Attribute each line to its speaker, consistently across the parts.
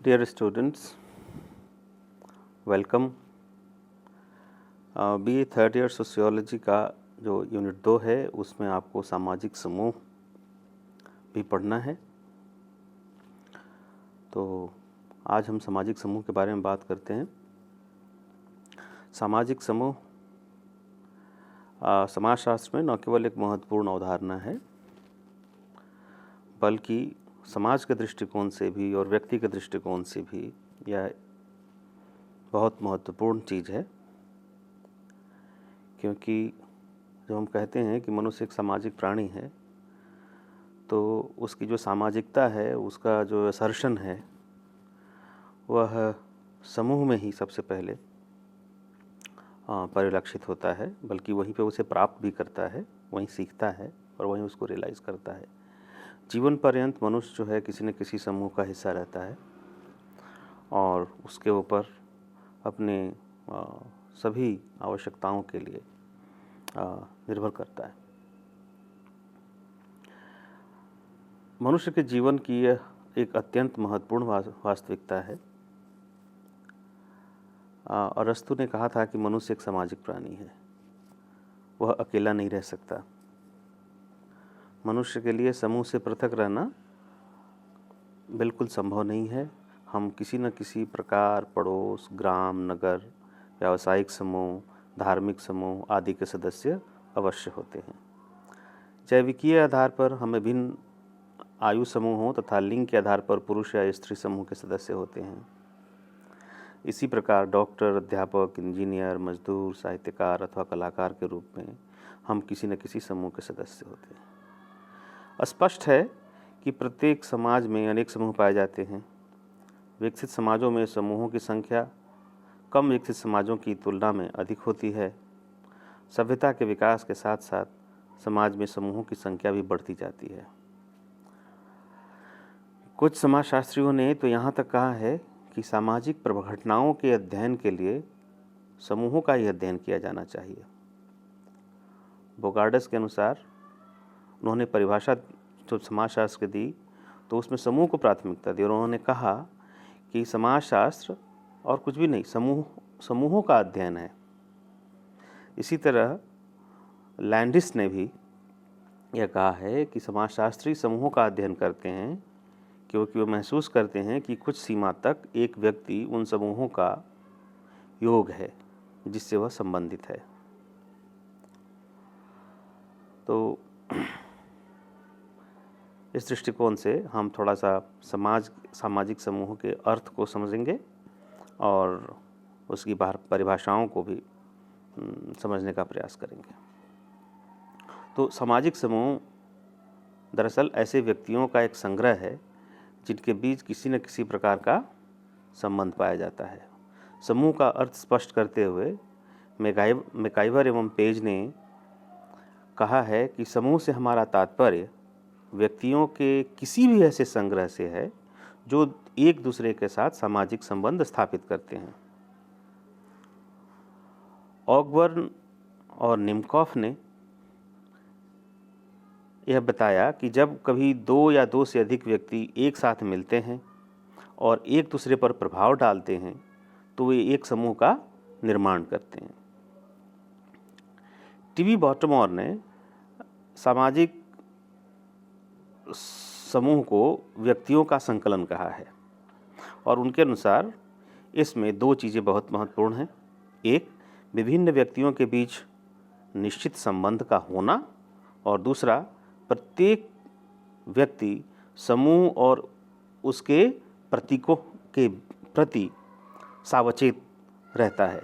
Speaker 1: Dear students, welcome. B third year sociology का जो unit 2 है उसमें आपको सामाजिक समूह भी पढ़ना है। तो आज हम सामाजिक समूह के बारे में बात करते हैं। सामाजिक समूह समाजशास्त्र में न केवल एक महत्वपूर्ण अवधारणा है बल्कि समाज के दृष्टिकोण से भी और व्यक्ति के दृष्टिकोण से भी यह बहुत महत्वपूर्ण चीज़ है, क्योंकि जब हम कहते हैं कि मनुष्य एक सामाजिक प्राणी है तो उसकी जो सामाजिकता है, उसका जो असर्शन है वह समूह में ही सबसे पहले परिलक्षित होता है, बल्कि वहीं पे उसे प्राप्त भी करता है, वहीं सीखता है और वहीं उसको रियलाइज़ करता है। जीवन पर्यंत मनुष्य जो है किसी न किसी समूह का हिस्सा रहता है और उसके ऊपर अपने सभी आवश्यकताओं के लिए निर्भर करता है। मनुष्य के जीवन की यह एक अत्यंत महत्वपूर्ण वास्तविकता है। अरस्तु ने कहा था कि मनुष्य एक सामाजिक प्राणी है, वह अकेला नहीं रह सकता। मनुष्य के लिए समूह से पृथक रहना बिल्कुल संभव नहीं है। हम किसी न किसी प्रकार पड़ोस, ग्राम, नगर, व्यावसायिक समूह, धार्मिक समूह आदि के सदस्य अवश्य होते हैं। जैविकीय आधार पर हम विभिन्न आयु समूहों तथा लिंग के आधार पर पुरुष या स्त्री समूह के सदस्य होते हैं। इसी प्रकार डॉक्टर, अध्यापक, इंजीनियर, मजदूर, साहित्यकार अथवा कलाकार के रूप में हम किसी न किसी समूह के सदस्य होते हैं। स्पष्ट है कि प्रत्येक समाज में अनेक समूह पाए जाते हैं। विकसित समाजों में समूहों की संख्या कम विकसित समाजों की तुलना में अधिक होती है। सभ्यता के विकास के साथ साथ समाज में समूहों की संख्या भी बढ़ती जाती है। कुछ समाजशास्त्रियों ने तो यहाँ तक कहा है कि सामाजिक घटनाओं के अध्ययन के लिए समूहों का ही अध्ययन किया जाना चाहिए। बोगार्डस के अनुसार उन्होंने परिभाषा जो समाजशास्त्र की दी तो उसमें समूह को प्राथमिकता दी और उन्होंने कहा कि समाजशास्त्र और कुछ भी नहीं, समूहों का अध्ययन है। इसी तरह लैंडिस ने भी यह कहा है कि समाजशास्त्री समूहों का अध्ययन करते हैं क्योंकि वो महसूस करते हैं कि कुछ सीमा तक एक व्यक्ति उन समूहों का योग है जिससे वह संबंधित है। तो इस दृष्टिकोण से हम थोड़ा सा सामाजिक समूहों के अर्थ को समझेंगे और उसकी परिभाषाओं को भी समझने का प्रयास करेंगे। तो सामाजिक समूह दरअसल ऐसे व्यक्तियों का एक संग्रह है जिनके बीच किसी न किसी प्रकार का संबंध पाया जाता है। समूह का अर्थ स्पष्ट करते हुए मैकाइवर एवं पेज ने कहा है कि समूह से हमारा तात्पर्य व्यक्तियों के किसी भी ऐसे संग्रह से है जो एक दूसरे के साथ सामाजिक संबंध स्थापित करते हैं। ऑगबर्न और निमकॉफ ने यह बताया कि जब कभी दो या दो से अधिक व्यक्ति एक साथ मिलते हैं और एक दूसरे पर प्रभाव डालते हैं तो वे एक समूह का निर्माण करते हैं। टीवी बॉटमोर ने सामाजिक समूह को व्यक्तियों का संकलन कहा है और उनके अनुसार इसमें दो चीज़ें बहुत महत्वपूर्ण हैं। एक, विभिन्न व्यक्तियों के बीच निश्चित संबंध का होना और दूसरा, प्रत्येक व्यक्ति समूह और उसके प्रतीकों के प्रति सावचेत रहता है।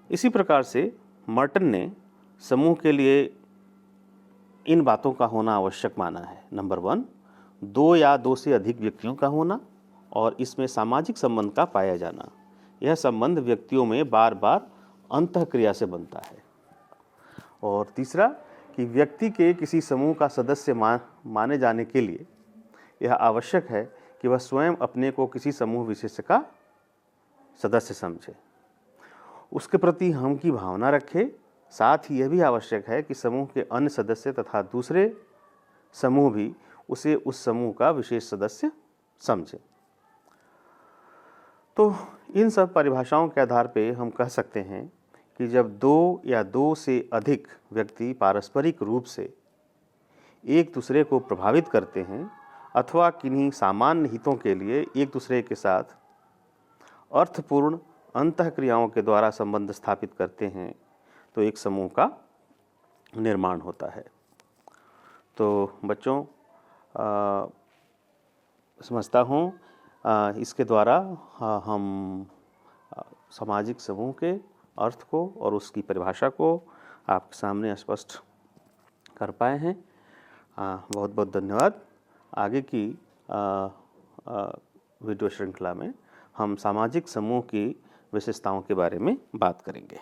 Speaker 1: इसी प्रकार से मर्टन ने समूह के लिए इन बातों का होना आवश्यक माना है। नंबर 1, दो या दो से अधिक व्यक्तियों का होना और इसमें सामाजिक संबंध का पाया जाना। यह संबंध व्यक्तियों में बार बार अंतःक्रिया से बनता है। और तीसरा, कि व्यक्ति के किसी समूह का सदस्य माने जाने के लिए यह आवश्यक है कि वह स्वयं अपने को किसी समूह विशेष का सदस्य समझे, उसके प्रति हम की भावना रखे। साथ ही यह भी आवश्यक है कि समूह के अन्य सदस्य तथा दूसरे समूह भी उसे उस समूह का विशेष सदस्य समझें। तो इन सब परिभाषाओं के आधार पे हम कह सकते हैं कि जब दो या दो से अधिक व्यक्ति पारस्परिक रूप से एक दूसरे को प्रभावित करते हैं अथवा किन्हीं सामान्य हितों के लिए एक दूसरे के साथ अर्थपूर्ण अंतःक्रियाओं के द्वारा संबंध स्थापित करते हैं, तो एक समूह का निर्माण होता है। तो बच्चों, समझता हूँ इसके द्वारा हम सामाजिक समूह के अर्थ को और उसकी परिभाषा को आपके सामने स्पष्ट कर पाए हैं। बहुत बहुत धन्यवाद। आगे की वीडियो श्रृंखला में हम सामाजिक समूह की विशेषताओं के बारे में बात करेंगे।